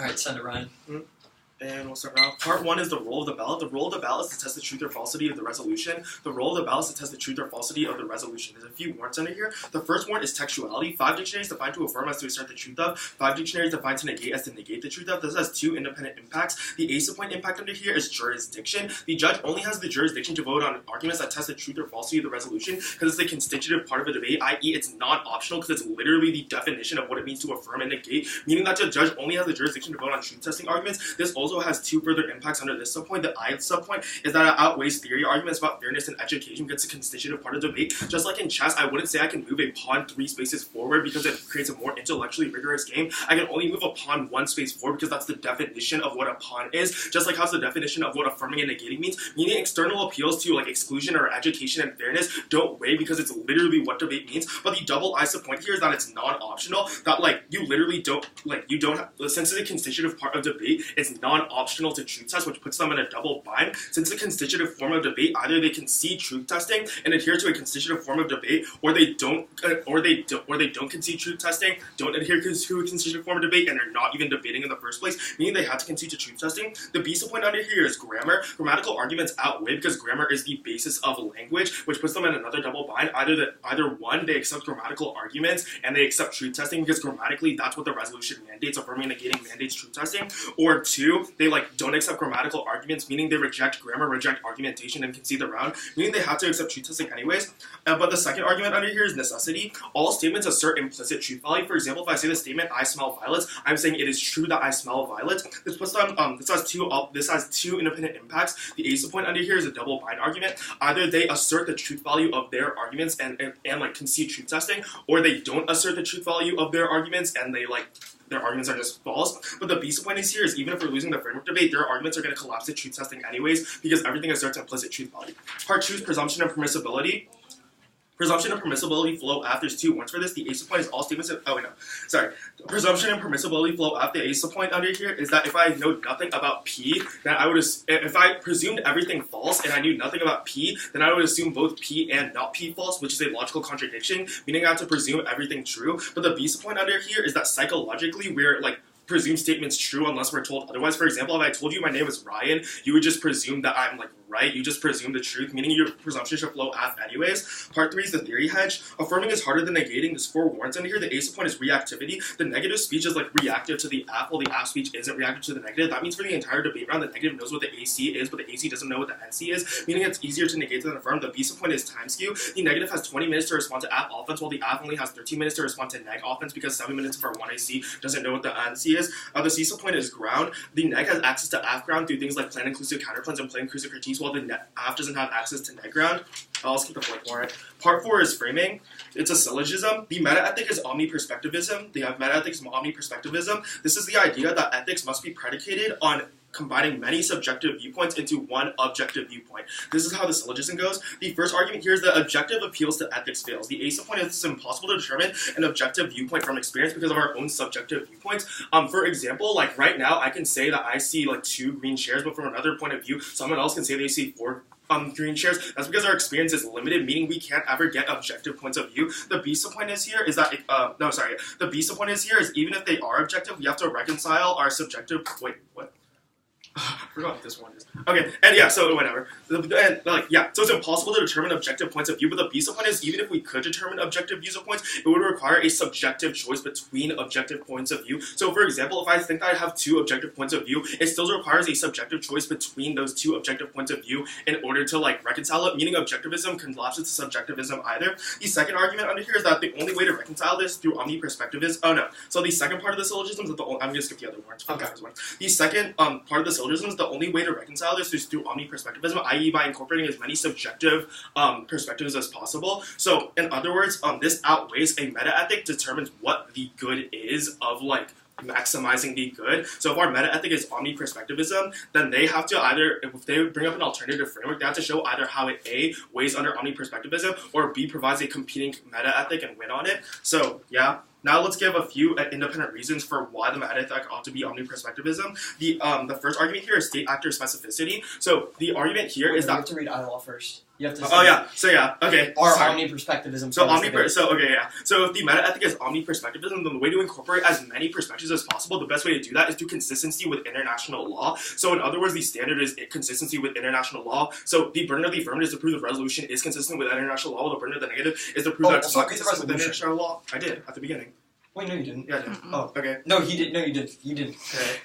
Alright, send it, Ryan. And we'll start now. Part 1 is the role of the ballot. The role of the ballot is to test the truth or falsity of the resolution. The role of the ballot is to test the truth or falsity of the resolution. There's a few warrants under here. The first warrant is textuality. 5 dictionaries define to affirm as to assert the truth of. 5 dictionaries define to negate as to negate the truth of. This has 2 independent impacts. The ace of point impact under here is jurisdiction. The judge only has the jurisdiction to vote on arguments that test the truth or falsity of the resolution because it's a constitutive part of a debate, i.e. it's non-optional because it's literally the definition of what it means to affirm and negate, meaning that the judge only has the jurisdiction to vote on truth testing arguments. This also has 2 further impacts under this subpoint. The I subpoint is that it outweighs theory arguments about fairness and education because it's a constitutive part of debate. Just like in chess, I wouldn't say I can move a pawn 3 spaces forward because it creates a more intellectually rigorous game. I can only move a pawn 1 space forward because that's the definition of what a pawn is, just like how's the definition of what affirming and negating means, meaning external appeals to like exclusion or education and fairness don't weigh because it's literally what debate means. But the double I subpoint here is that it's non-optional, that like you literally don't, like you don't have, since it's a constitutive part of debate, it's non-optional to truth test, which puts them in a double bind. Since it's a constitutive form of debate, either they concede truth testing and adhere to a constitutive form of debate, or they don't concede truth testing, don't adhere to a constitutive form of debate, and they're not even debating in the first place, meaning they have to concede to truth testing. The B subpoint under here is grammar. Grammatical arguments outweigh because grammar is the basis of language, which puts them in another double bind. Either one, they accept grammatical arguments and they accept truth testing because grammatically that's what the resolution mandates, affirming and negating mandates truth testing. Or 2, they like don't accept grammatical arguments, meaning they reject grammar, reject argumentation, and concede the round, meaning they have to accept truth testing anyways. But the second argument under here is necessity. All statements assert implicit truth value. For example, if I say the statement "I smell violets," I'm saying it is true that I smell violets. This puts them. This has 2 independent impacts. The A subpoint under here is a double bind argument. Either they assert the truth value of their arguments and like concede truth testing, or they don't assert the truth value of their arguments and they like their arguments are just false. But the B subpoint is here is even if we're losing the framework debate, their arguments are going to collapse to truth testing anyways because everything asserts implicit truth value. Part 2 is presumption and permissibility. Presumption and permissibility flow after. There's 2 warrants for this. The A subpoint is all statements of, presumption and permissibility flow after. The A subpoint under here is that if I know nothing about P, then I would, if I presumed everything false and I knew nothing about P, then I would assume both P and not P false, which is a logical contradiction, meaning I have to presume everything true. But the B subpoint under here is that psychologically we're like, presume statements true unless we're told otherwise. For example, if I told you my name is Ryan, you would just presume that I'm like right. You just presume the truth, meaning your presumption should flow af anyways. Part 3 is the theory hedge. Affirming is harder than negating. There's 4 warrants under here. The A subpoint is reactivity. The negative speech is like reactive to the af, while the af speech isn't reactive to the negative. That means for the entire debate round, the negative knows what the AC is, but the AC doesn't know what the NC is, meaning it's easier to negate than affirm. The B subpoint is time skew. The negative has 20 minutes to respond to af offense, while the af only has 13 minutes to respond to neg offense because 7 minutes of our 1 AC doesn't know what the NC is. The C subpoint is ground. The neg has access to af ground through things like plan inclusive counterplans and plan inclusive critiques, while the af doesn't have access to neg ground. I'll skip the 4th warrant. Part 4 is framing. It's a syllogism. The meta-ethic is omni-perspectivism. They have meta-ethics and omni-perspectivism. This is the idea that ethics must be predicated on combining many subjective viewpoints into one objective viewpoint. This is how the syllogism goes. The first argument here is that objective appeals to ethics fails. The A subpoint is it's impossible to determine an objective viewpoint from experience because of our own subjective viewpoints. For example, like right now, I can say that I see like 2 green chairs, but from another point of view, someone else can say they see 4 green chairs. That's because our experience is limited, meaning we can't ever get objective points of view. The B subpoint is here is that the B subpoint is here is even if they are objective, we have to reconcile our subjective. Wait, what? I forgot what this one is. Okay, and yeah, so whatever. So it's impossible to determine objective points of view, but the B subpoint is even if we could determine objective views of points, it would require a subjective choice between objective points of view. So for example, if I think that I have 2 objective points of view, it still requires a subjective choice between those 2 objective points of view in order to like reconcile it, meaning objectivism collapses to subjectivism either. The second argument under here is that the only way to reconcile this through omni-perspectivism. Oh no. So the second part of the syllogism is that I'm going to skip the other words. Okay. The second part of the syllogism is the only way to reconcile this is through omni-perspectivism, i.e. by incorporating as many subjective perspectives as possible. So in other words, this outweighs a meta-ethic determines what the good is of like maximizing the good. So if our meta-ethic is omni-perspectivism, then they have to either, if they bring up an alternative framework, they have to show either how it A, weighs under omni-perspectivism, or B, provides a competing meta-ethic and win on it. So yeah. Now let's give a few independent reasons for why the meta-ethic ought to be omni-perspectivism. The first argument here is state actor specificity. So the argument here is that... You have to read Iowa first. You have to say. Oh yeah. So yeah. Okay. Or sorry. omni-perspectivism. So So if the meta ethic is omni-perspectivism, then the way to incorporate as many perspectives as possible, the best way to do that is through consistency with international law. So in other words, the standard is consistency with international law. So the burden of the affirmative is to prove the resolution is consistent with international law, while the burden of the negative is to prove that it's not consistent with international law. I did at the beginning. Wait, no, you didn't. Yeah, I did. Mm-mm. Oh, okay. No, he did. No, you didn't. You didn't. Okay.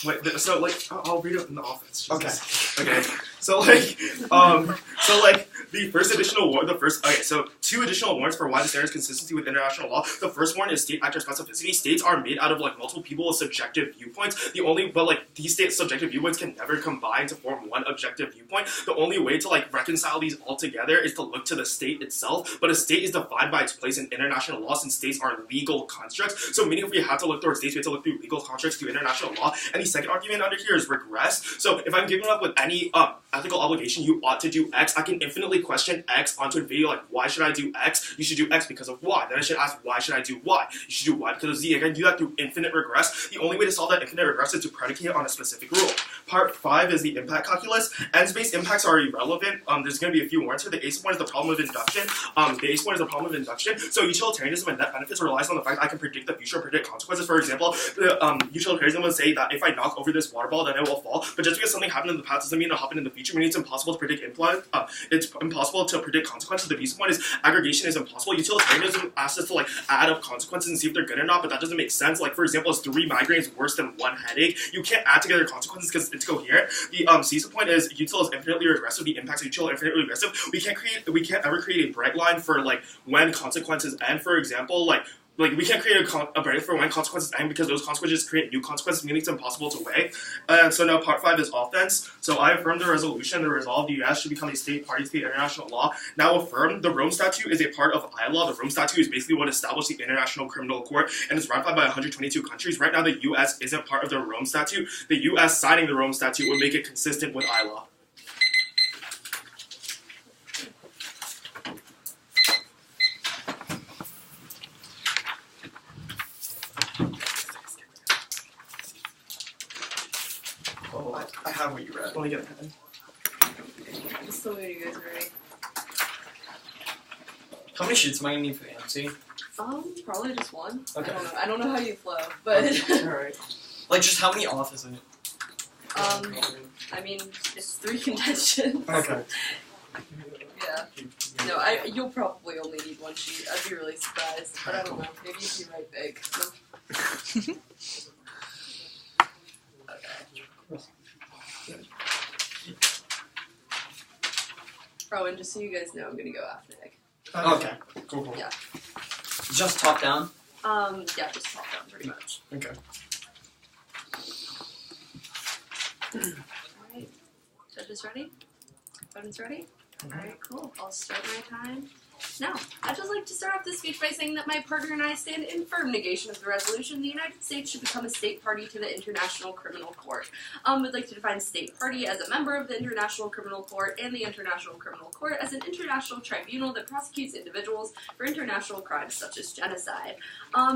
Wait, so like, I'll read it in the office. Okay. Okay. So the first additional warrant, so 2 additional warrants for why the standard is consistency with international law. The first warrant is state actor specificity. States are made out of like multiple people with subjective viewpoints. These state subjective viewpoints can never combine to form one objective viewpoint. The only way to like reconcile these all together is to look to the state itself. But a state is defined by its place in international law, since states are legal constructs. So meaning if we have to look towards states, we have to look through legal constructs to international law. And the second argument under here is regress. So if I'm giving up with any ethical obligation, you ought to do X. I can infinitely question X onto a video like, why should I do X? You should do X because of Y. Then I should ask, why should I do Y? You should do Y because of Z. I can do that through infinite regress. The only way to solve that infinite regress is to predicate it on a specific rule. Part 5 is the impact calculus. Ends-based impacts are irrelevant. There's going to be a few warrants here. The ACE one is the problem of induction. So utilitarianism and net benefits relies on the fact I can predict the future and predict consequences. For example, the utilitarianism would say that if I knock over this water ball, then it will fall. But just because something happened in the past doesn't mean it'll happen in the future. Meaning it's impossible to predict consequences. The basic one is aggregation is impossible. Utilitarianism asks us to like add up consequences and see if they're good or not, but that doesn't make sense. Like for example, is 3 migraines worse than 1 headache? You can't add together consequences because it's coherent. The CISA point is util is infinitely regressive. The impacts of util are infinitely regressive. We can't ever create a bright line for like when consequences end. For example, like we can't create a bright line for when consequences end because those consequences create new consequences, meaning it's impossible to weigh. And so now part 5 is offense. So I affirm the resolution, the resolve the U.S. should become a state party to the international law. Now affirm the Rome Statute is a part of ILAW. The Rome Statute is basically what established the International Criminal Court, and it's ratified by 122 countries. Right now the U.S. isn't part of the Rome Statute. The U.S. signing the Rome Statute would make it consistent with ILAW. I have what you read. Let me get a pen. Just so you guys are ready. How many sheets am I gonna need for the MC? Probably just 1. Okay. I don't know how you flow, but Alright. Like just how many off is it? I mean, it's 3 contentions. Okay. Yeah. No, you'll probably only need 1 sheet. I'd be really surprised, but I don't know. Maybe if you write big. Oh, and just so you guys know, I'm gonna go after Nick. Okay. Cool. Yeah. Just top down? Yeah, just top down pretty much. Okay. Alright. Judges ready? Opponents ready? Alright, cool. I'll start my time now. I'd just like to start off this speech by saying that my partner and I stand in firm negation of the resolution. The United States should become a state party to the International Criminal Court. We'd like to define state party as a member of the International Criminal Court and the International Criminal Court as an international tribunal that prosecutes individuals for international crimes such as genocide.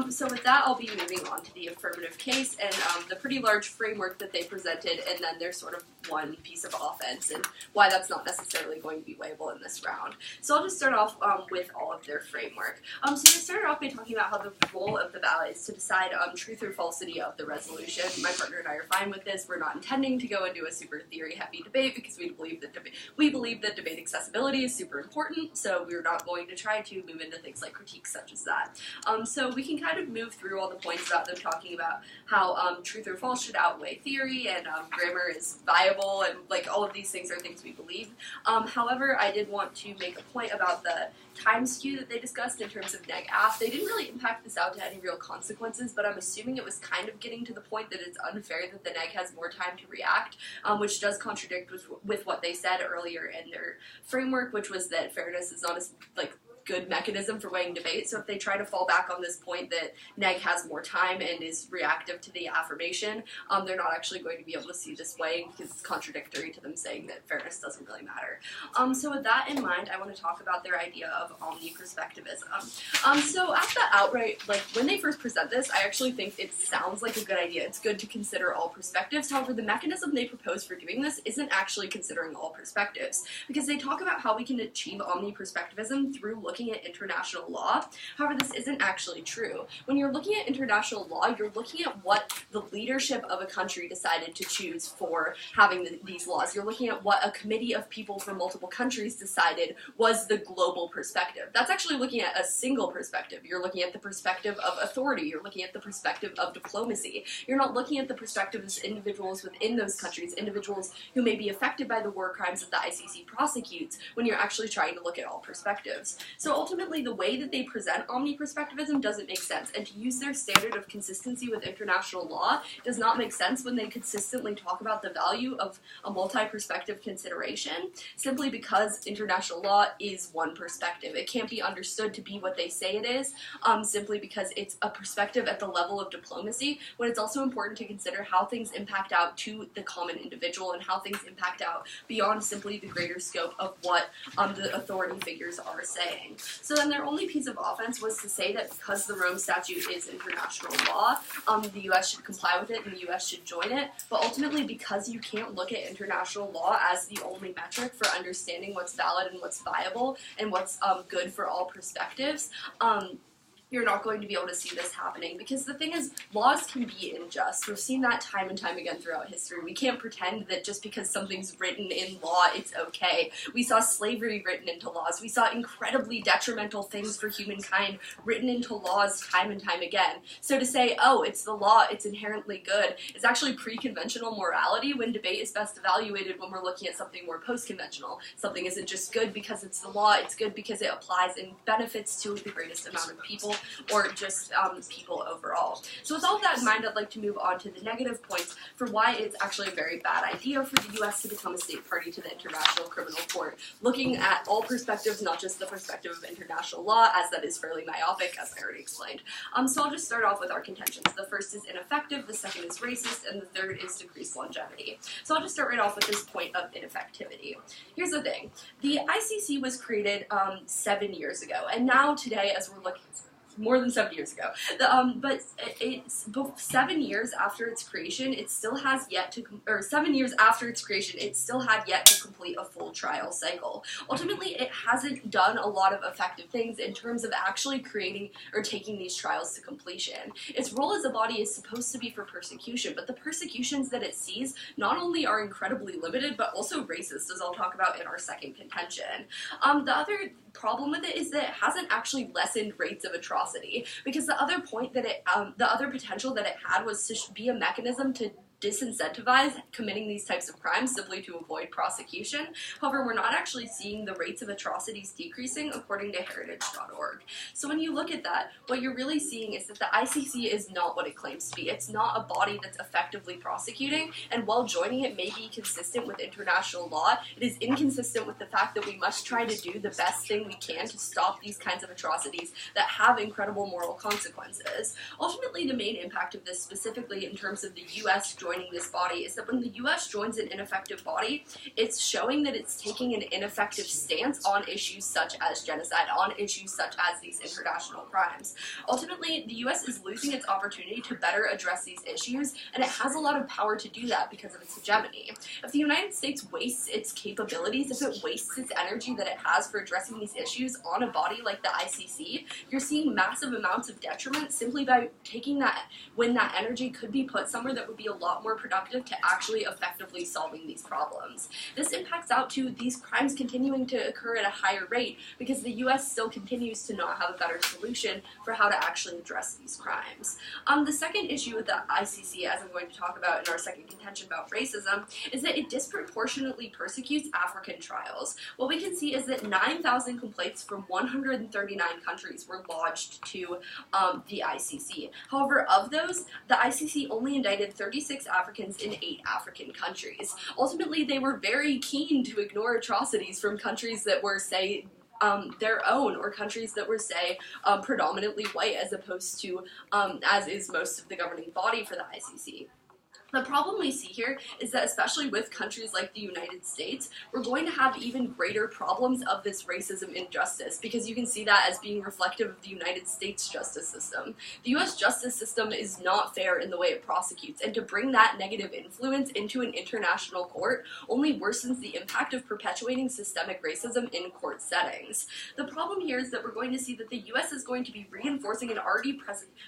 So with that, I'll be moving on to the affirmative case and the pretty large framework that they presented, and then there's sort of one piece of offense and why that's not necessarily going to be weighable in this round. So I'll just start off with all of their framework. So they started off by talking about how the role of the ballot is to decide truth or falsity of the resolution. My partner and I are fine with this. We're not intending to go into a super theory-heavy debate because we believe that debate accessibility is super important, so we're not going to try to move into things like critiques such as that. So we can kind of move through all the points about them talking about how truth or false should outweigh theory and grammar is viable and like all of these things are things we believe. However, I did want to make a point about the time skew that they discussed in terms of neg-aff. They didn't really impact this out to any real consequences, but I'm assuming it was kind of getting to the point that it's unfair that the neg has more time to react, which does contradict with what they said earlier in their framework, which was that fairness is not as, like, good mechanism for weighing debate. So if they try to fall back on this point that neg has more time and is reactive to the affirmation, they're not actually going to be able to see this weighing because it's contradictory to them saying that fairness doesn't really matter. So with that in mind, I want to talk about their idea of omniperspectivism. So at the outright, like when they first present this, I actually think it sounds like a good idea. It's good to consider all perspectives. However, the mechanism they propose for doing this isn't actually considering all perspectives, because they talk about how we can achieve omniperspectivism through looking at international law. However, this isn't actually true. When you're looking at international law, you're looking at what the leadership of a country decided to choose for having these laws. You're looking at what a committee of people from multiple countries decided was the global perspective. That's actually looking at a single perspective. You're looking at the perspective of authority. You're looking at the perspective of diplomacy. You're not looking at the perspectives of individuals within those countries, individuals who may be affected by the war crimes that the ICC prosecutes, when you're actually trying to look at all perspectives. So ultimately, the way that they present omniperspectivism doesn't make sense, and to use their standard of consistency with international law does not make sense when they consistently talk about the value of a multi-perspective consideration, simply because international law is one perspective. It can't be understood to be what they say it is, simply because it's a perspective at the level of diplomacy, when it's also important to consider how things impact out to the common individual and how things impact out beyond simply the greater scope of what the authority figures are saying. So then their only piece of offense was to say that because the Rome Statute is international law, the U.S. should comply with it and the U.S. should join it, but ultimately because you can't look at international law as the only metric for understanding what's valid and what's viable and what's good for all perspectives, you're not going to be able to see this happening, because the thing is, laws can be unjust. We've seen that time and time again throughout history. We can't pretend that just because something's written in law, it's okay. We saw slavery written into laws. We saw incredibly detrimental things for humankind written into laws time and time again. So to say, oh, it's the law, it's inherently good, is actually pre-conventional morality, when debate is best evaluated when we're looking at something more post-conventional. Something isn't just good because it's the law, it's good because it applies and benefits to the greatest amount of people, or just people overall. So with all of that in mind, I'd like to move on to the negative points for why it's actually a very bad idea for the U.S. to become a state party to the International Criminal Court, looking at all perspectives, not just the perspective of international law, as that is fairly myopic, as I already explained. So I'll just start off with our contentions. The first is ineffective, the second is racist, and the third is decreased longevity. So I'll just start right off with this point of ineffectivity. Here's the thing. The ICC was created 7 years ago, and now today, as we're looking, more than 7 years ago. But it's 7 years after its creation, it still has yet to, or 7 years after its creation, it still had yet to complete a full trial cycle. Ultimately, it hasn't done a lot of effective things in terms of actually creating or taking these trials to completion. Its role as a body is supposed to be for persecution, but the persecutions that it sees not only are incredibly limited, but also racist, as I'll talk about in our second contention. The other problem with it is that it hasn't actually lessened rates of atrocity, because the other point that the other potential that it had was to be a mechanism to disincentivize committing these types of crimes simply to avoid prosecution. However, we're not actually seeing the rates of atrocities decreasing according to heritage.org. So when you look at that, what you're really seeing is that the ICC is not what it claims to be. It's not a body that's effectively prosecuting, and while joining it may be consistent with international law, it is inconsistent with the fact that we must try to do the best thing we can to stop these kinds of atrocities that have incredible moral consequences. Ultimately, the main impact of this, specifically in terms of the U.S. joining this body, is that when the U.S. joins an ineffective body, it's showing that it's taking an ineffective stance on issues such as genocide, on issues such as these international crimes. Ultimately, the U.S. is losing its opportunity to better address these issues, and it has a lot of power to do that because of its hegemony. If the United States wastes its capabilities, if it wastes its energy that it has for addressing these issues on a body like the ICC, you're seeing massive amounts of detriment simply by taking that, when that energy could be put somewhere that would be a lot more productive to actually effectively solving these problems. This impacts out to these crimes continuing to occur at a higher rate because the U.S. still continues to not have a better solution for how to actually address these crimes. The second issue with the ICC, as I'm going to talk about in our second contention about racism, is that it disproportionately persecutes African trials. What we can see is that 9,000 complaints from 139 countries were lodged to the ICC. However, of those, the ICC only indicted 36 Africans in 8 African countries. Ultimately, they were very keen to ignore atrocities from countries that were, say, their own, or countries that were, say, predominantly white as opposed to, as is most of the governing body for the ICC. The problem we see here is that, especially with countries like the United States, we're going to have even greater problems of this racism injustice, because you can see that as being reflective of the United States justice system. The US justice system is not fair in the way it prosecutes, and to bring that negative influence into an international court only worsens the impact of perpetuating systemic racism in court settings. The problem here is that we're going to see that the US is going to be reinforcing an already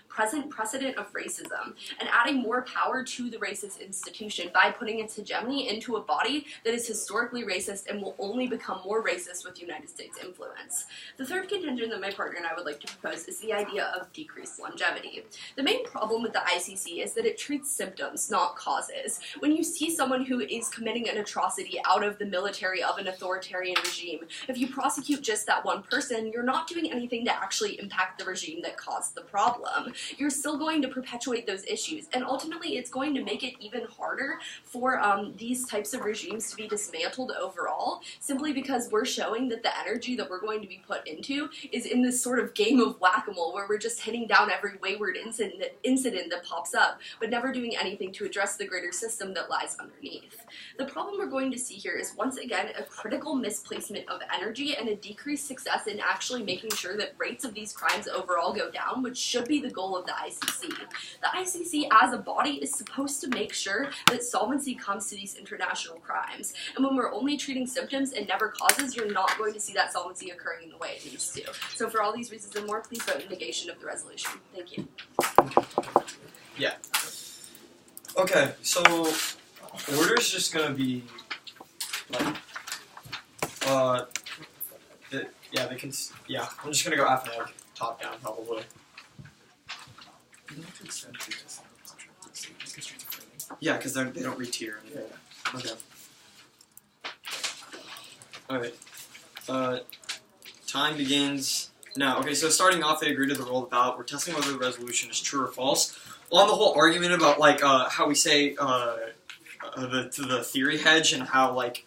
present precedent of racism, and adding more power to the racist institution by putting its hegemony into a body that is historically racist and will only become more racist with United States influence. The third contention that my partner and I would like to propose is the idea of decreased longevity. The main problem with the ICC is that it treats symptoms, not causes. When you see someone who is committing an atrocity out of the military of an authoritarian regime, if you prosecute just that one person, you're not doing anything to actually impact the regime that caused the problem. You're still going to perpetuate those issues, and ultimately it's going to make it even harder for these types of regimes to be dismantled overall, simply because we're showing that the energy that we're going to be put into is in this sort of game of whack-a-mole where we're just hitting down every wayward incident that pops up, but never doing anything to address the greater system that lies underneath. The problem we're going to see here is, once again, a critical misplacement of energy and a decreased success in actually making sure that rates of these crimes overall go down, which should be the goal of the ICC. The ICC as a body is supposed to make sure that solvency comes to these international crimes, and when we're only treating symptoms and never causes, you're not going to see that solvency occurring in the way it needs to. So for all these reasons and more, please vote in negation of the resolution. Thank you. Yeah. Okay, so order's just gonna be like, I'm just gonna go alphabetic, top down probably. Yeah, because they don't re-tier anything. Okay. Alright. Time begins now. Okay, so starting off, they agree to the roll of the ballot. We're testing whether the resolution is true or false. On the whole argument about, like, how we say, the theory hedge, and how, like,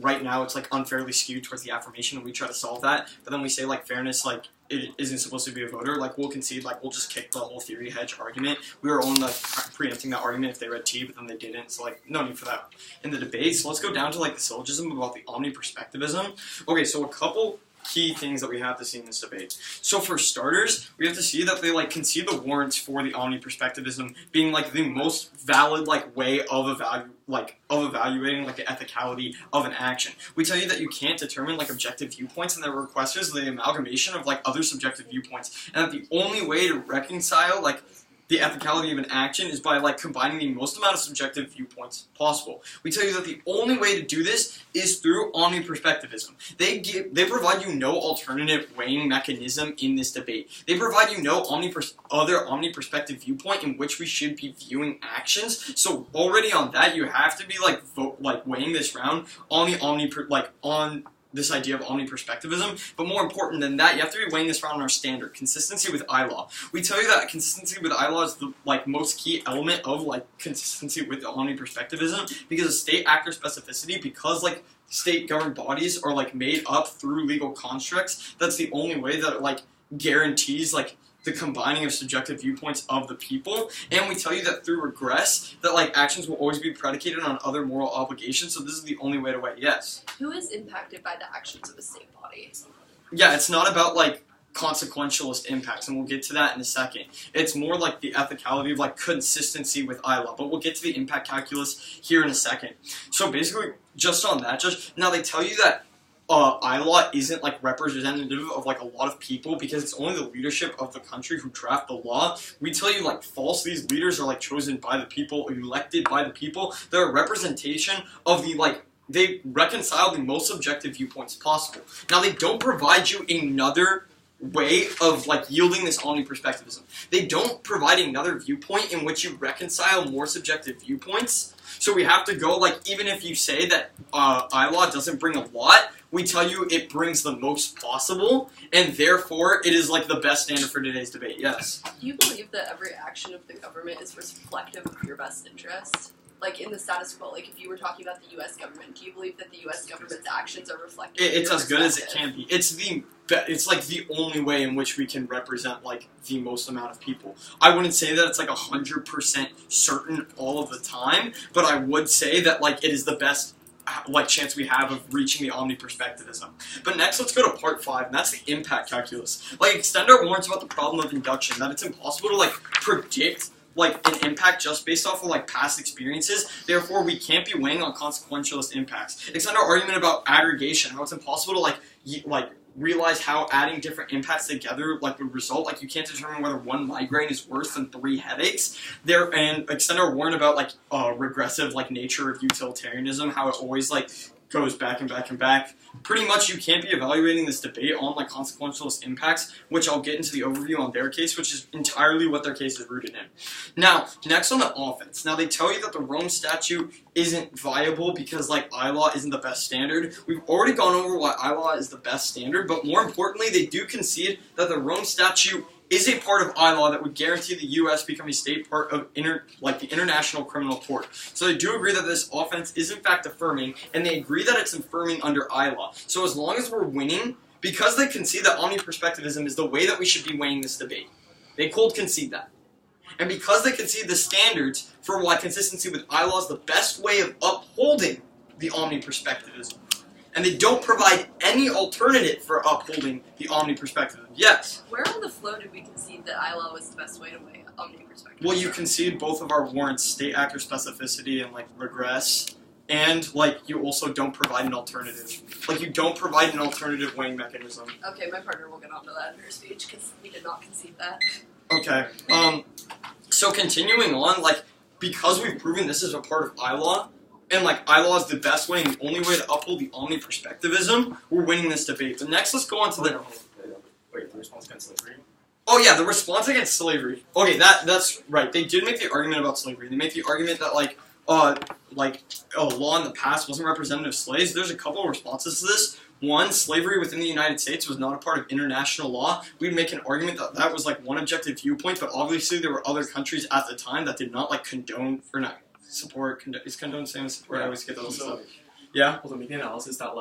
right now it's, like, unfairly skewed towards the affirmation, and we try to solve that, but then we say, like, fairness, like, it isn't supposed to be a voter, like, we'll concede, like, we'll just kick the whole theory hedge argument. We were only, like, preempting that argument if they read T, but then they didn't, so, like, no need for that in the debate. So let's go down to, like, the syllogism about the omniperspectivism. Okay, so a couple key things that we have to see in this debate. So for starters, we have to see that they, like, concede the warrants for the omniperspectivism being, like, the most valid, like, way of evaluating, like, the ethicality of an action. We tell you that you can't determine, like, objective viewpoints, and their request is the amalgamation of, like, other subjective viewpoints, and that the only way to reconcile, like, the ethicality of an action is by, like, combining the most amount of subjective viewpoints possible. We tell you that the only way to do this is through omniperspectivism. They provide you no alternative weighing mechanism in this debate. They provide you no other omniperspective viewpoint in which we should be viewing actions. So already on that, you have to be, like, weighing this round on the on this idea of omniperspectivism, but more important than that, you have to be weighing this around our standard, consistency with I-law. We tell you that consistency with I-law is the, like, most key element of, like, consistency with omniperspectivism, because of state actor specificity, because, like, state governed bodies are, like, made up through legal constructs. That's the only way that it, like, guarantees, like, the combining of subjective viewpoints of the people. And we tell you that through regress, that, like, actions will always be predicated on other moral obligations, so this is the only way to weigh yes. Who is impacted by the actions of a state body? Yeah, it's not about, like, consequentialist impacts, and we'll get to that in a second. It's more like the ethicality of, like, consistency with I-law, but we'll get to the impact calculus here in a second. So basically, just on that, now they tell you that I-law isn't, like, representative of, like, a lot of people because it's only the leadership of the country who draft the law. We tell you, like, false. These leaders are, like, chosen by the people, elected by the people. They're a representation of the, like, they reconcile the most subjective viewpoints possible. Now, they don't provide you another way of, like, yielding this omniperspectivism. They don't provide another viewpoint in which you reconcile more subjective viewpoints. So we have to go, like, even if you say that I-law doesn't bring a lot, we tell you it brings the most possible, and therefore it is, like, the best standard for today's debate, yes. Do you believe that every action of the government is reflective of your best interest? like in the status quo, like if you were talking about the U.S. government, do you believe that the U.S. government's actions are reflected? It's as good as it can be. It's like the only way in which we can represent like the most amount of people. I wouldn't say that it's like 100% certain all of the time, but I would say that like it is the best like chance we have of reaching the omni-perspectivism. But next, let's go to part 5, and that's the impact calculus. Like, Extender warns about the problem of induction, that it's impossible to like predict like an impact just based off of like past experiences. Therefore, we can't be weighing on consequentialist impacts. Extender argument about aggregation, how it's impossible to like realize how adding different impacts together like would result. Like you can't determine whether one migraine is worse than 3 headaches. And Extender warned about like regressive like nature of utilitarianism, how it always like goes back and back and back. Pretty much you can't be evaluating this debate on like consequentialist impacts, which I'll get into the overview on their case, which is entirely what their case is rooted in. Now, next on the offense. Now they tell you that the Rome Statute isn't viable because like I-law isn't the best standard. We've already gone over why I-law is the best standard, but more importantly, they do concede that the Rome Statute is a part of I-law that would guarantee the U.S. become a state part of the International Criminal Court. So they do agree that this offense is in fact affirming, and they agree that it's affirming under I-law. So as long as we're winning, because they concede that omni-perspectivism is the way that we should be weighing this debate, they cold concede that. And because they concede the standards for why consistency with I-law is the best way of upholding the omni-perspectivism, and they don't provide any alternative for upholding the omni-perspectivism. Yes? Where on the flow did we concede that I-law was the best way to weigh omni-perspectivism? Well, you concede both of our warrants, state actor specificity and, like, regress, and, like, you also don't provide an alternative. Like, you don't provide an alternative weighing mechanism. Okay, my partner will get onto that in her speech, because we did not concede that. Okay, so continuing on, like, because we've proven this is a part of I-law, and like I-law is the best way and the only way to uphold the omni-perspectivism, we're winning this debate. But next, let's go on to the... Wait, the response against slavery? Oh yeah, the response against slavery. Okay, that's right. They did make the argument about slavery. They make the argument that a law in the past wasn't representative of slaves. There's a couple of responses to this. One, slavery within the United States was not a part of international law. We'd make an argument that that was like one objective viewpoint, but obviously there were other countries at the time that did not like condone or not. Support, is condone same as support? Yeah. I always get those So, stuff. Yeah? Well, to make the analysis that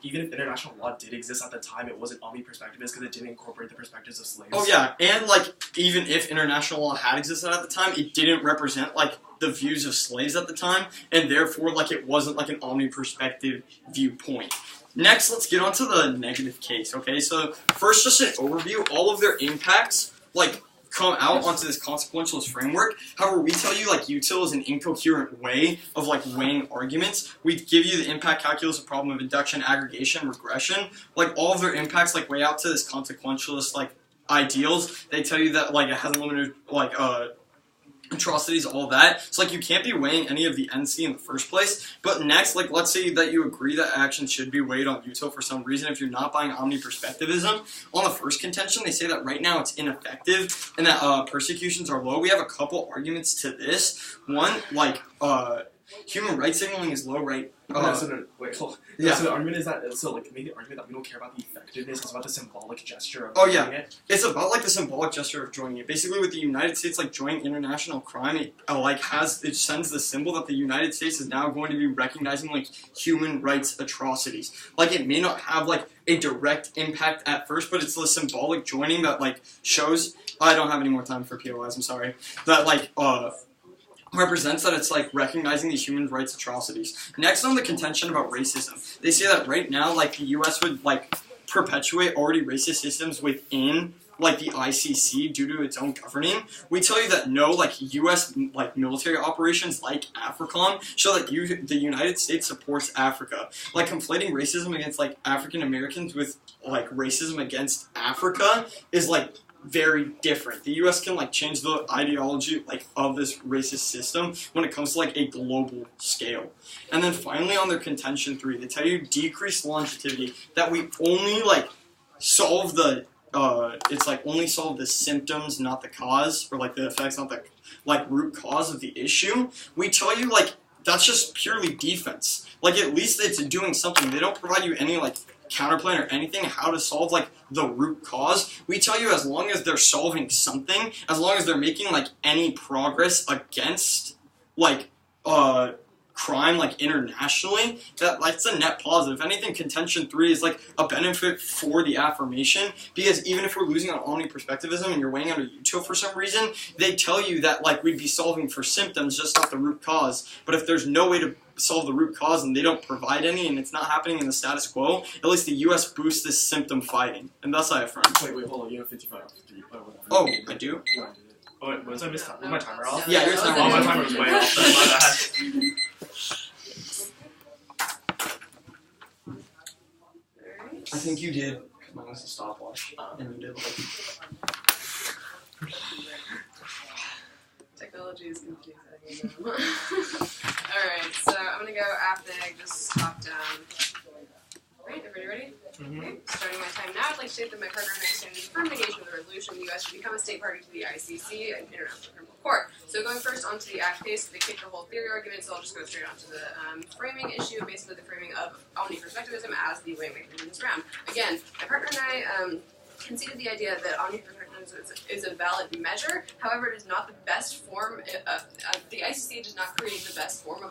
even if international law did exist at the time, it wasn't omni-perspectivist because it didn't incorporate the perspectives of slaves. Oh yeah, and like even if international law had existed at the time, it didn't represent like the views of slaves at the time, and therefore like it wasn't like an omni-perspective viewpoint. Next, let's get on to the negative case. Okay, so first, just an overview. All of their impacts like come out onto this consequentialist framework. However, we tell you like util is an incoherent way of like weighing arguments. We give you the impact calculus, a problem of induction, aggregation, regression. Like all of their impacts like weigh out to this consequentialist like ideals. They tell you that like it has unlimited like atrocities, all that. So like you can't be weighing any of the NC in the first place. But next, like let's say that you agree that action should be weighed on util for some reason if you're not buying omni-perspectivism. On the first contention, they say that right now it's ineffective and that persecutions are low. We have a couple arguments to this. One, like human rights signaling is low, right? Wait, hold on. Yeah. So the argument is that maybe the argument that we don't care about the effectiveness. It's about the symbolic gesture of doing it. It's about like the symbolic gesture of joining it. Basically, with the United States like joining international crime, it it sends the symbol that the United States is now going to be recognizing like human rights atrocities. Like it may not have like a direct impact at first, but it's the symbolic joining that like shows. I don't have any more time for POIs. I'm sorry. That like represents that it's like recognizing these human rights atrocities. Next on the contention about racism, they say that right now like the U.S. would like perpetuate already racist systems within like the ICC due to its own governing. We tell you that no, like U.S. like military operations like AFRICOM show that the United States supports Africa. Like conflating racism against like African Americans with like racism against Africa is like very different. The U.S. can like change the ideology like of this racist system when it comes to like a global scale. And then finally on their contention 3, they tell you decreased longevity, that we only like solve the it's like only solve the symptoms, not the cause, or like the effects, not the like root cause of the issue. We tell you like that's just purely defense. Like at least it's doing something. They don't provide you any like counterplan or anything how to solve like the root cause. We tell you as long as they're solving something, as long as they're making like any progress against like crime like internationally, that's a net positive. If anything, contention 3 is like a benefit for the affirmation, because even if we're losing on omni-perspectivism and you're weighing under util for some reason, they tell you that like we'd be solving for symptoms, just not the root cause. But if there's no way to solve the root cause and they don't provide any and it's not happening in the status quo, at least the US boosts this symptom fighting, and thus I affirm. Wait, hold on. You have 55 after 3. Oh, I do? Yeah, I did it. Oh, wait, was I missed time? Was my timer off? Yeah, your timer. Oh, my timer was way off. That's my bad. I think you did. Mine was a stopwatch, and you did like. Technology is confusing. Alright, so I'm gonna go affig, just top down. Alright, everybody ready? Okay, starting my time now, I'd like to state that my partner and I stand in firm negation of the resolution the U.S. should become a state party to the ICC and International Criminal Court. So going first onto the act case, they kicked the whole theory argument, so I'll just go straight onto the framing issue, basically the framing of omni-perspectivism as the way maker in this round. Again, my partner and I conceded the idea that omni-perspectivism is a valid measure. However, it is not the best form. The ICC does not create the best form of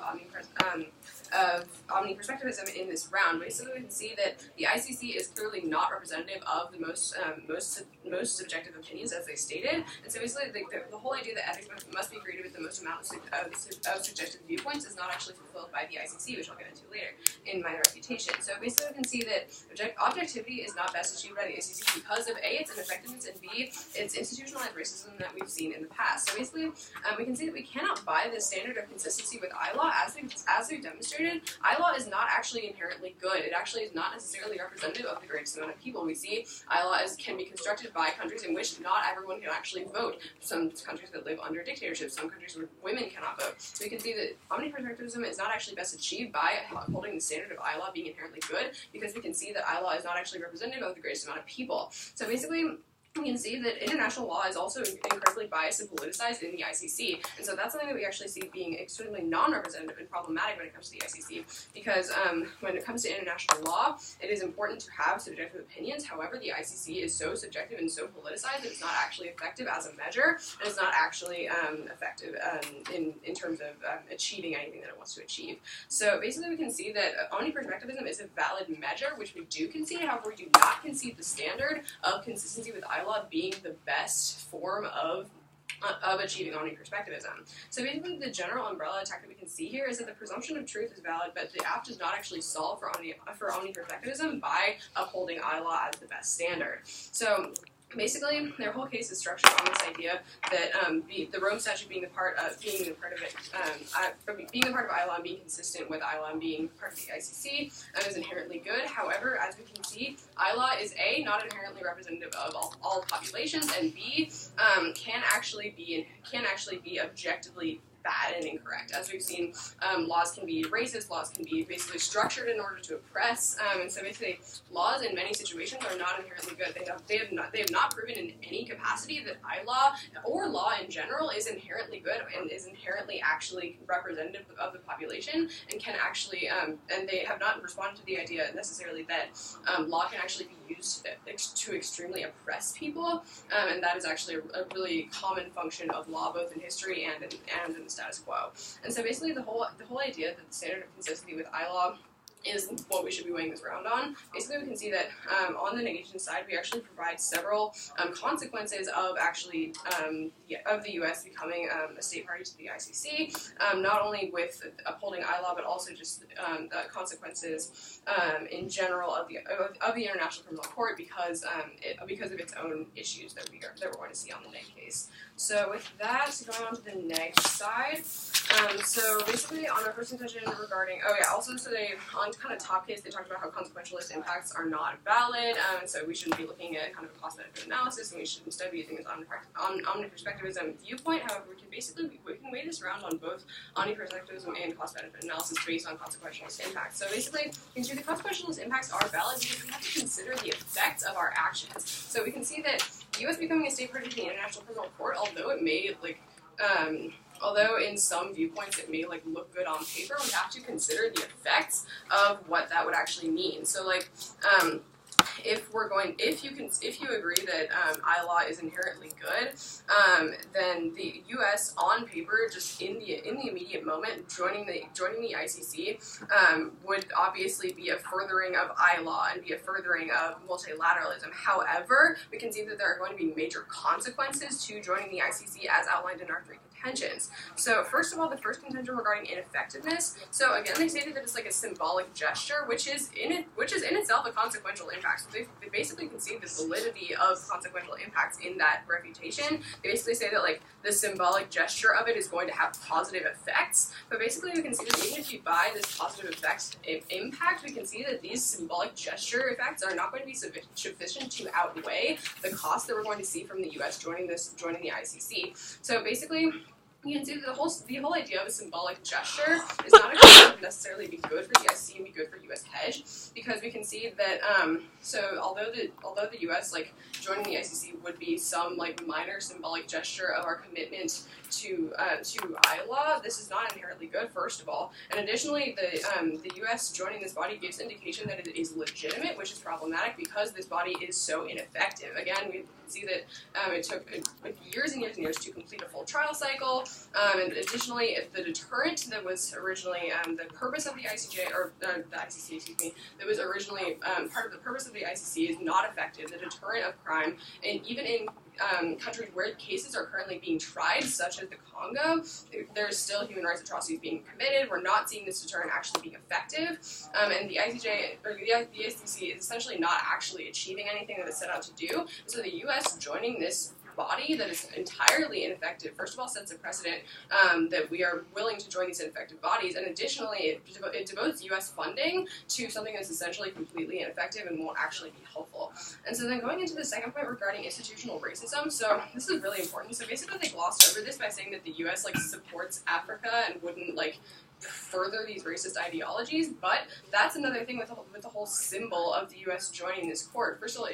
omni-perspectivism in this round. Basically, we can see that the ICC is clearly not representative of the most subjective opinions as they stated. And so basically, the whole idea that ethics must be created with the most amount of subjective viewpoints is not actually fulfilled by the ICC, which I'll get into later in my refutation. So basically, we can see that objectivity is not best achieved by the ICC because of A, its ineffectiveness, and B, its institutionalized racism that we've seen in the past. So basically, we can see that we cannot buy the standard of consistency with ILAW as we've demonstrated. ILAW is not actually inherently good. It actually is not necessarily representative of the greatest amount of people. We see ILAW can be constructed by countries in which not everyone can actually vote. Some countries that live under dictatorship, some countries where women cannot vote. So we can see that omni-perspectivism is not actually best achieved by holding the standard of ILAW being inherently good, because we can see that ILAW is not actually representative of the greatest amount of people. So basically, we can see that international law is also incredibly biased and politicized in the ICC, and so that's something that we actually see being extremely non-representative and problematic when it comes to the ICC, because when it comes to international law, it is important to have subjective opinions. However, the ICC is so subjective and so politicized that it's not actually effective as a measure, and it's not actually effective in terms of achieving anything that it wants to achieve. So basically, we can see that omni-perspectivism is a valid measure, which we do concede. However, we do not concede the standard of consistency with ILAW being the best form of achieving omni-perspectivism. So basically, the general umbrella attack that we can see here is that the presumption of truth is valid, but the app does not actually solve for omni-perspectivism by upholding ILAW as the best standard. So basically, their whole case is structured on this idea that the Rome Statute being the part of ILAW and being consistent with ILAW and being part of the ICC is inherently good. However, as we can see, ILAW is A, not inherently representative of all populations, and B, can actually be objectively bad and incorrect. As we've seen, laws can be racist, laws can be basically structured in order to oppress, and so basically laws in many situations are not inherently good. They have not proven in any capacity that ILAW or law in general is inherently good and is inherently actually representative of the population and can actually, and they have not responded to the idea necessarily that law can actually be used to extremely oppress people, and that is actually a really common function of law both in history and in the status quo. And so basically the whole idea that the standard of consistency with ILAW is what we should be weighing this round on. Basically, we can see that on the negation side, we actually provide several consequences of actually of the U.S. becoming a state party to the ICC, not only with upholding ILAW, but also just the consequences in general of the International Criminal Court because of its own issues that we're going to see on the neg case. So with that, going on to the neg side. So basically, on our first contention regarding, also so they on kind of top case, they talked about how consequentialist impacts are not valid, and so we shouldn't be looking at kind of a cost-benefit analysis, and we should instead be using this omni-perspectivism viewpoint. However, we can weigh this around on both omni-perspectivism and cost-benefit analysis based on consequentialist impacts. So basically, you can see the consequentialist impacts are valid because we have to consider the effects of our actions. So we can see that the U.S. becoming a state party to the International Criminal Court, although it may although in some viewpoints it may look good on paper, we have to consider the effects of what that would actually mean. So if you agree that I law is inherently good, then the U.S. on paper, just in the immediate moment, joining the ICC would obviously be a furthering of I law and be a furthering of multilateralism. However, we can see that there are going to be major consequences to joining the ICC as outlined in our three contentions. So first of all, the first contention regarding ineffectiveness. So again, they stated that it's like a symbolic gesture, which is in itself a consequential impact. So they basically concede the validity of consequential impacts in that refutation. They basically say that like the symbolic gesture of it is going to have positive effects. But basically, we can see that even if you buy this positive effects impact, we can see that these symbolic gesture effects are not going to be sufficient to outweigh the cost that we're going to see from the U.S. joining the ICC. So basically, you can see that the whole idea of a symbolic gesture is not going to necessarily be good for the ICC and be good for U.S. hedge, because we can see that so although the U.S. like joining the ICC would be some like minor symbolic gesture of our commitment to ILAW, this is not inherently good, first of all, and additionally the U.S. joining this body gives indication that it is legitimate, which is problematic because this body is so ineffective. Again, we can see that it took years and years and years to complete a full trial cycle. And additionally, if the deterrent that was originally the purpose of the ICJ, or the ICC, excuse me, that was originally part of the purpose of the ICC is not effective, the deterrent of crime, and even in countries where cases are currently being tried, such as the Congo, there's still human rights atrocities being committed. We're not seeing this deterrent actually being effective, and the ICJ, or the ICC, is essentially not actually achieving anything that it's set out to do. So the U.S. joining this body that is entirely ineffective, first of all, sets a precedent that we are willing to join these ineffective bodies, and additionally, it devotes U.S. funding to something that's essentially completely ineffective and won't actually be helpful. And so then going into the second point regarding institutional racism, so this is really important. So basically they glossed over this by saying that the U.S. like supports Africa and wouldn't like further these racist ideologies, but that's another thing with the whole symbol of the U.S. joining this court. First of all,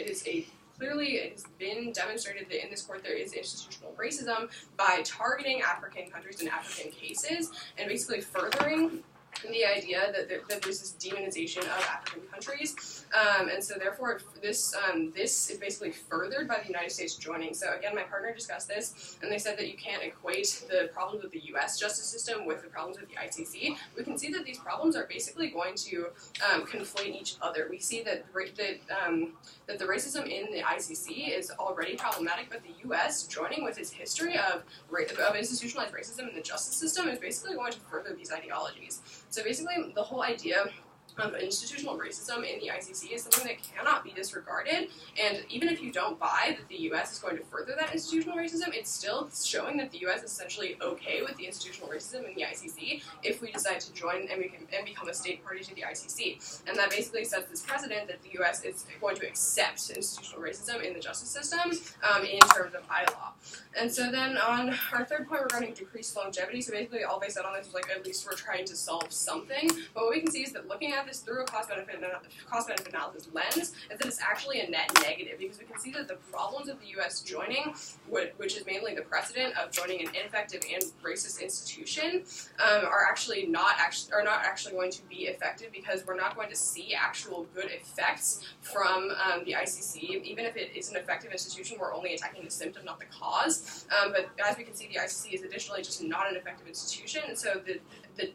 clearly, it has been demonstrated that in this court there is institutional racism by targeting African countries and African cases, and basically furthering the idea that there's this demonization of African countries, and so therefore this is basically furthered by the United States joining. So again, my partner discussed this, and they said that you can't equate the problems with the U.S. justice system with the problems with the ICC. We can see that these problems are basically going to conflate each other. We see that that the racism in the ICC is already problematic, but the U.S. joining with its history of institutionalized racism in the justice system is basically going to further these ideologies. So basically, the whole idea of institutional racism in the ICC is something that cannot be disregarded, and even if you don't buy that the U.S. is going to further that institutional racism, it's still showing that the U.S. is essentially okay with the institutional racism in the ICC if we decide to join and become a state party to the ICC. And that basically sets this precedent that the U.S. is going to accept institutional racism in the justice system in terms of ILAW. And so then on our third point regarding decreased longevity, so basically all they said on this was like, at least we're trying to solve something, but what we can see is that looking at this through a cost-benefit analysis lens is that it's actually a net negative, because we can see that the problems of the U.S. joining, which is mainly the precedent of joining an ineffective and racist institution, are not actually going to be effective, because we're not going to see actual good effects from the ICC. Even if it is an effective institution, we're only attacking the symptom, not the cause. But as we can see, the ICC is additionally just not an effective institution, and so the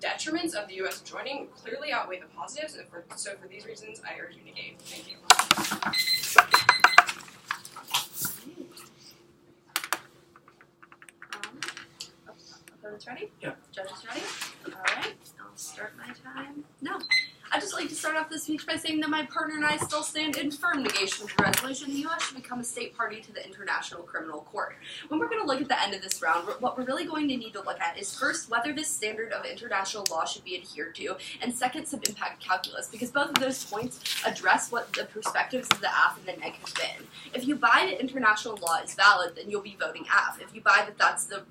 detriments of the U.S. joining clearly outweigh the positives, and so for these reasons, I urge you to negate. Thank you. Opponents ready? Yeah. Judges ready? Alright, I'll start my time now. I'd just like to start off this speech by saying that my partner and I still stand in firm negation of the resolution the U.S. should become a state party to the International Criminal Court. When we're going to look at the end of this round, what we're really going to need to look at is first whether this standard of international law should be adhered to, and second some impact calculus, because both of those points address what the perspectives of the AF and the neg have been. If you buy that international law is valid, then you'll be voting AF. If you buy that that's the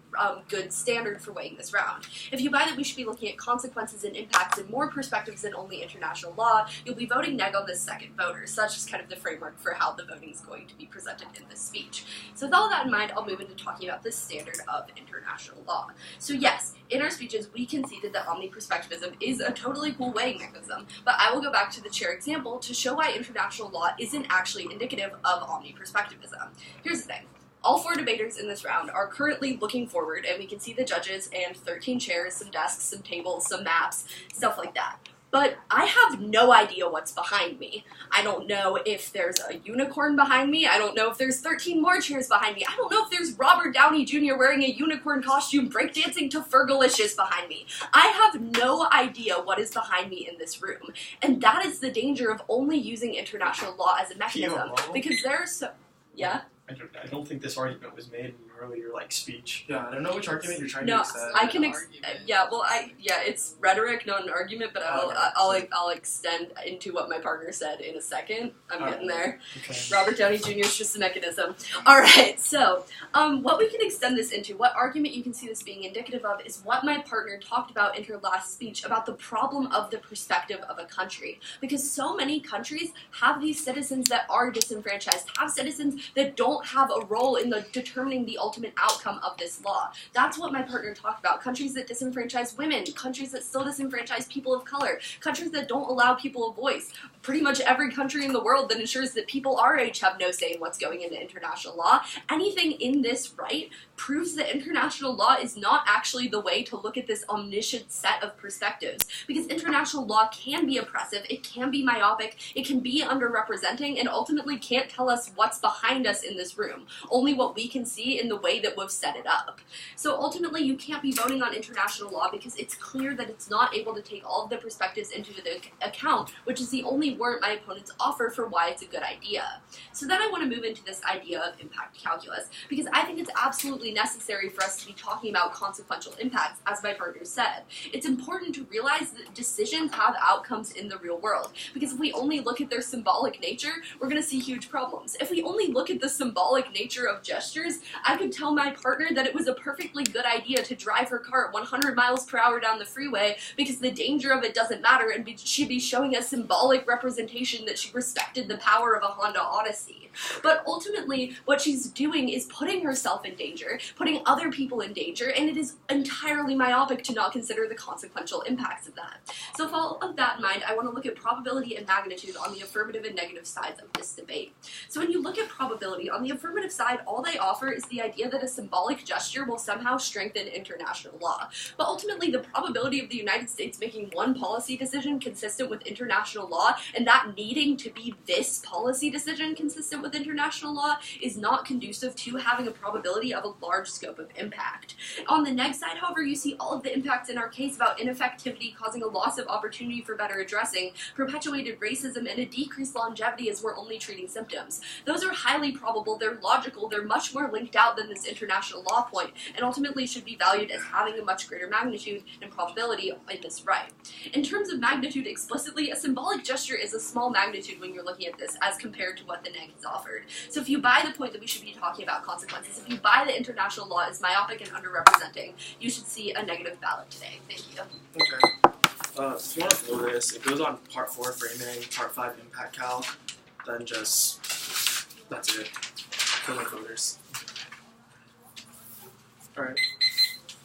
good standard for weighing this round. If you buy that we should be looking at consequences and impacts and more perspectives than only international law, you'll be voting neg on the second voter. So that's just kind of the framework for how the voting is going to be presented in this speech. So with all that in mind, I'll move into talking about the standard of international law. So yes, in our speeches, we conceded that omniperspectivism is a totally cool weighing mechanism, but I will go back to the chair example to show why international law isn't actually indicative of omniperspectivism. Here's the thing. All 4 debaters in this round are currently looking forward, and we can see the judges and 13 chairs, some desks, some tables, some maps, stuff like that. But I have no idea what's behind me. I don't know if there's a unicorn behind me. I don't know if there's 13 more chairs behind me. I don't know if there's Robert Downey Jr. wearing a unicorn costume breakdancing to Fergalicious behind me. I have no idea what is behind me in this room. And that is the danger of only using international law as a mechanism. Because there are so... Yeah? I don't think this argument was made in an earlier speech. Yeah, I don't know which argument you're trying to extend. I can it's rhetoric, not an argument, but I'll extend into what my partner said in a second. I'm getting there. Okay. Robert Downey Jr. is just a mechanism. All right, so what we can extend this into, what argument you can see this being indicative of, is what my partner talked about in her last speech about the problem of the perspective of a country. Because so many countries have these citizens that are disenfranchised, have citizens that don't have a role in determining the ultimate outcome of this law. That's what my partner talked about. Countries that disenfranchise women, countries that still disenfranchise people of color, countries that don't allow people a voice. Pretty much every country in the world that ensures that people our age have no say in what's going into international law. Anything in this right proves that international law is not actually the way to look at this omniscient set of perspectives. Because international law can be oppressive, it can be myopic, it can be underrepresenting, and ultimately can't tell us what's behind us in this room. Only what we can see in the way that we've set it up. So ultimately, you can't be voting on international law because it's clear that it's not able to take all of the perspectives into the account, which is the only warrant my opponents offer for why it's a good idea. So then I want to move into this idea of impact calculus, because I think it's absolutely necessary for us to be talking about consequential impacts, as my partner said. It's important to realize that decisions have outcomes in the real world, because if we only look at their symbolic nature, we're going to see huge problems. If we only look at the symbolic nature of gestures, I could tell my partner that it was a perfectly good idea to drive her car at 100 miles per hour down the freeway because the danger of it doesn't matter, and she'd be showing a symbolic representation that she respected the power of a Honda Odyssey. But ultimately, what she's doing is putting herself in danger, putting other people in danger, and it is entirely myopic to not consider the consequential impacts of that. So with all of that in mind, I want to look at probability and magnitude on the affirmative and negative sides of this debate. So when you look at probability, on the affirmative side, all they offer is the idea that a symbolic gesture will somehow strengthen international law. But ultimately, the probability of the United States making one policy decision consistent with international law, and that needing to be this policy decision consistent with international law, is not conducive to having a probability of a large scope of impact. On the neg side, however, you see all of the impacts in our case about ineffectivity causing a loss of opportunity for better addressing, perpetuated racism, and a decreased longevity as we're only treating symptoms. Those are highly probable, they're logical, they're much more linked out than this international law point, and ultimately should be valued as having a much greater magnitude and probability in this right. In terms of magnitude explicitly, a symbolic gesture is a small magnitude when you're looking at this as compared to what the neg has offered. So if you buy the point that we should be talking about consequences, if you buy that international law is myopic and underrepresenting, you should see a negative ballot today. Thank you. Okay. If you want to flow this, it goes on part 4 framing, part 5 impact cal, then just, that's it. For my voters. Alright.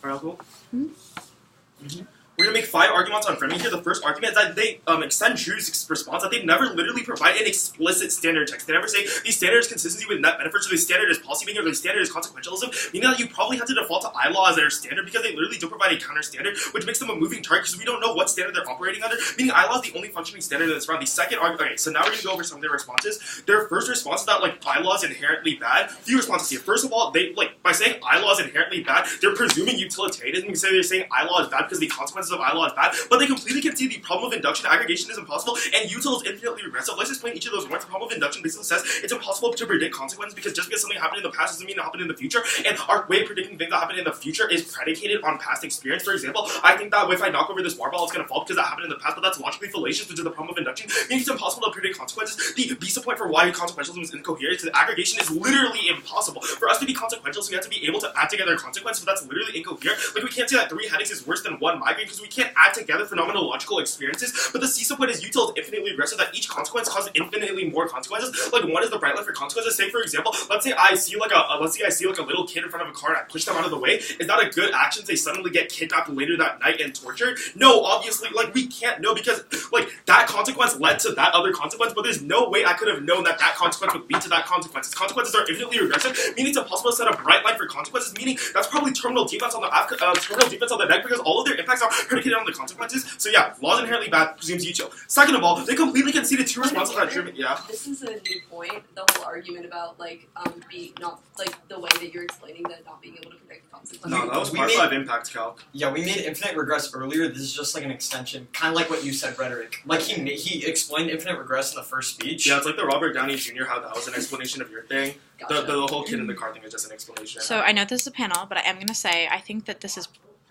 Alright, cool? Mm-hmm. We're going to make 5 arguments on framing here. The first argument is that they extend Drew's response, that they never literally provide an explicit standard text. They never say, the standard is consistency with net benefits, or the standard is policymaking, or the standard is consequentialism, meaning that you probably have to default to I-law as their standard because they literally don't provide a counter standard, which makes them a moving target because we don't know what standard they're operating under, meaning I-law is the only functioning standard in this round. The second argument, okay, so now we're going to go over some of their responses. Their first response is that, I-law is inherently bad. Few responses here. First of all, they, by saying I-law is inherently bad, they're presuming utilitarianism because they're saying I-law is bad because the consequences of I-law is bad, but they completely concede the problem of induction aggregation is impossible, and util is infinitely regressive. Let's explain each of those words. The problem of induction basically says it's impossible to predict consequences because just because something happened in the past doesn't mean it happened in the future, and our way of predicting things that happen in the future is predicated on past experience. For example, I think that if I knock over this water bottle, it's going to fall because that happened in the past, but that's logically fallacious, which is the problem of induction. Meaning it's impossible to predict consequences. The basic point for why consequentialism is incoherent is that aggregation is literally impossible. For us to be consequential, so we have to be able to add together a consequence, but that's literally incoherent. We can't say that 3 headaches is worse than 1 migraine because because we can't add together phenomenological experiences, but the seesaw point is util is infinitely regressive, that each consequence causes infinitely more consequences. Like, one is the bright line for consequences. Say, for example, let's say I see like a little kid in front of a car and I push them out of the way. Is that a good action? They suddenly get kidnapped later that night and tortured? No, obviously, like, we can't know because, like, that consequence led to that other consequence, but there's no way I could have known that consequence would lead to that consequence. Consequences are infinitely regressive, meaning it's impossible to set a bright line for consequences, meaning that's probably terminal defense on the neg because all of their impacts are predicated on the consequences. So yeah, law is inherently bad, presumes util. Second of all, they completely conceded two responses that German. Yeah. This is a new point. The whole argument about like not like the way that you're explaining that not being able to predict consequences. No, that was part 5 impact calc. Yeah, we made infinite regress earlier. This is just like an extension, kind of like what you said, rhetoric. Like he explained infinite regress in the first speech. Yeah, it's like the Robert Downey Jr. how that was an explanation of your thing. Gotcha. The whole kid in the car thing is just an explanation. So I know this is a panel, but I am going to say I think that this is,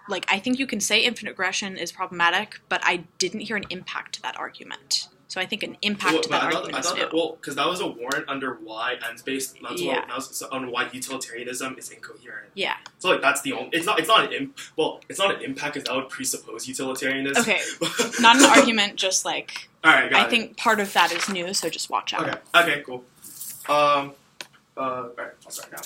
like, I think you can say infinite regression is problematic, but I didn't hear an impact to that argument. So I think an impact to that argument is new. Well, because that was a warrant under why ends-based, Yeah. that was on why utilitarianism is incoherent. Yeah. So like that's the only, it's not an impact because that would presuppose utilitarianism. Okay. Not an argument, just like, Alright, got I think part of that is new, so just watch out. Okay, cool. Alright, I'll start now.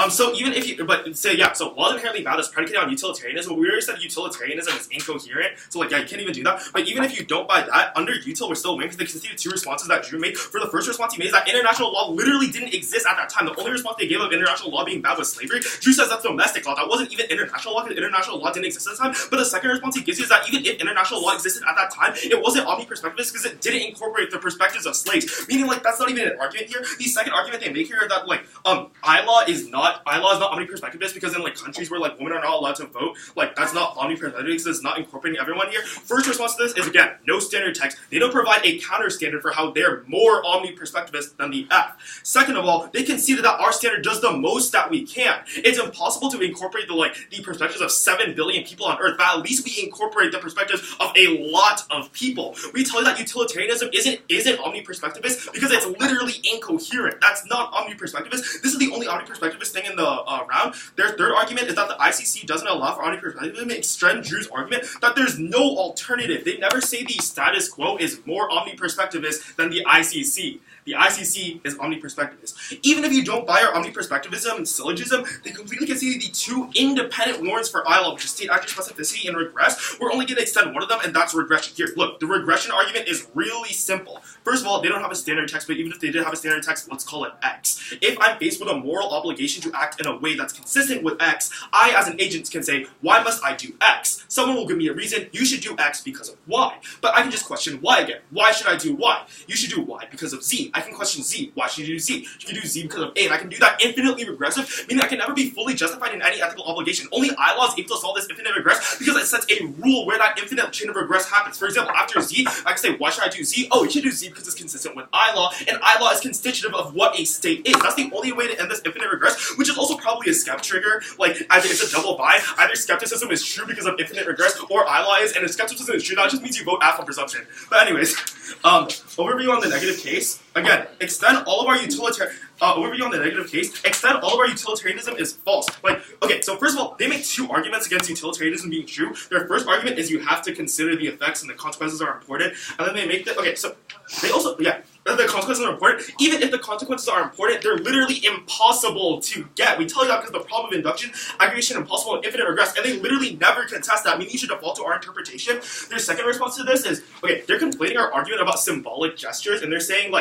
So even if you, but say, yeah, so law is inherently bad is predicated on utilitarianism, but we already said utilitarianism is incoherent, so like, yeah, you can't even do that. But even if you don't buy that, under util, we're still winning because they conceded two responses that Drew made. For the first response he made is that international law literally didn't exist at that time. The only response they gave of international law being bad was slavery. Drew says that's domestic law. That wasn't even international law because international law didn't exist at the time. But the second response he gives you is that even if international law existed at that time, it wasn't omni-perspectivist because it didn't incorporate the perspectives of slaves. Meaning, like, that's not even an argument here. The second argument they make here is that, like, I-law is not omni-perspectivist because in, like, countries where, like, women are not allowed to vote, like, that's not omni-perspectivist because it's not incorporating everyone here. First response to this is, again, no standard text. They don't provide a counter standard for how they're more omni-perspectivist than the F. Second of all, they conceded that our standard does the most that we can. It's impossible to incorporate the perspectives of 7 billion people on Earth, but at least we incorporate the perspectives of a lot of people. We tell you that utilitarianism isn't omni-perspectivist because it's literally incoherent. That's not omni-perspectivist. This is the only omni-perspectivist thing in the round. Their third argument is that the ICC doesn't allow for omni-perspectivism. It extends Drew's argument that there's no alternative. They never say the status quo is more omni-perspectivist than the ICC. The ICC is omni-perspectivist. Even if you don't buy our omni-perspectivism syllogism, they completely concede the two independent warrants for ILO, which is state actor specificity and regress. We're only going to extend one of them, and that's regression. Here, look, the regression argument is really simple. First of all, they don't have a standard text, but even if they did have a standard text, let's call it X. If I'm faced with a moral obligation to act in a way that's consistent with X, I, as an agent, can say, why must I do X? Someone will give me a reason, you should do X because of Y. But I can just question Y again. Why should I do Y? You should do Y because of Z. I can question Z. Why should you do Z? You can do Z because of A, and I can do that infinitely regressive, meaning I can never be fully justified in any ethical obligation. Only I-law is able to solve this infinite regress because it sets a rule where that infinite chain of regress happens. For example, after Z, I can say, why should I do Z? Oh, you should do Z because it's consistent with I-law, and I-law is constitutive of what a state is. That's the only way to end this infinite regress, which is also probably a skep trigger. Like, either it's a double bind. Either skepticism is true because of infinite regress, or I-law is, and if skepticism is true, that just means you vote F on presumption. But anyways, overview on the negative case. Again, extend all of our overview on the negative case, extend all of our utilitarianism is false. Like, okay, so first of all, they make two arguments against utilitarianism being true. Their first argument is you have to consider the effects and the consequences are important, and then they make the, okay, so they also, yeah, the consequences are important. Even if the consequences are important, they're literally impossible to get. We tell you that because the problem of induction, aggregation, impossible, and infinite regress, and they literally never contest that, meaning you should default to our interpretation. Their second response to this is, okay, they're conflating our argument about symbolic gestures, and they're saying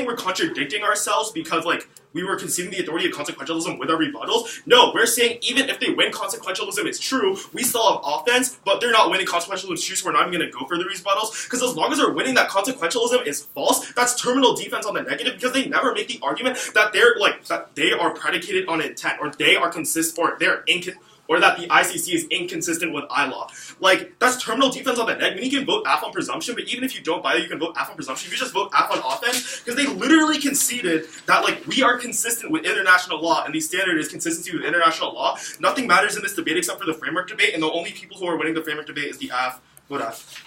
we're contradicting ourselves because, like, we were conceding the authority of consequentialism with our rebuttals. No, we're saying even if they win consequentialism is true, we still have offense, but they're not winning consequentialism is true, so we're not even going to go for the rebuttals. Because as long as they're winning that consequentialism is false, that's terminal defense on the negative, because they never make the argument that that they are predicated on intent, or they are or that the ICC is inconsistent with I-law. Like, that's terminal defense on the neg. I mean, you can vote F on presumption, but even if you don't buy it, you can vote F on presumption. You just vote F on offense, because they literally conceded that, like, we are consistent with international law, and the standard is consistency with international law. Nothing matters in this debate except for the framework debate, and the only people who are winning the framework debate is the F. Vote F.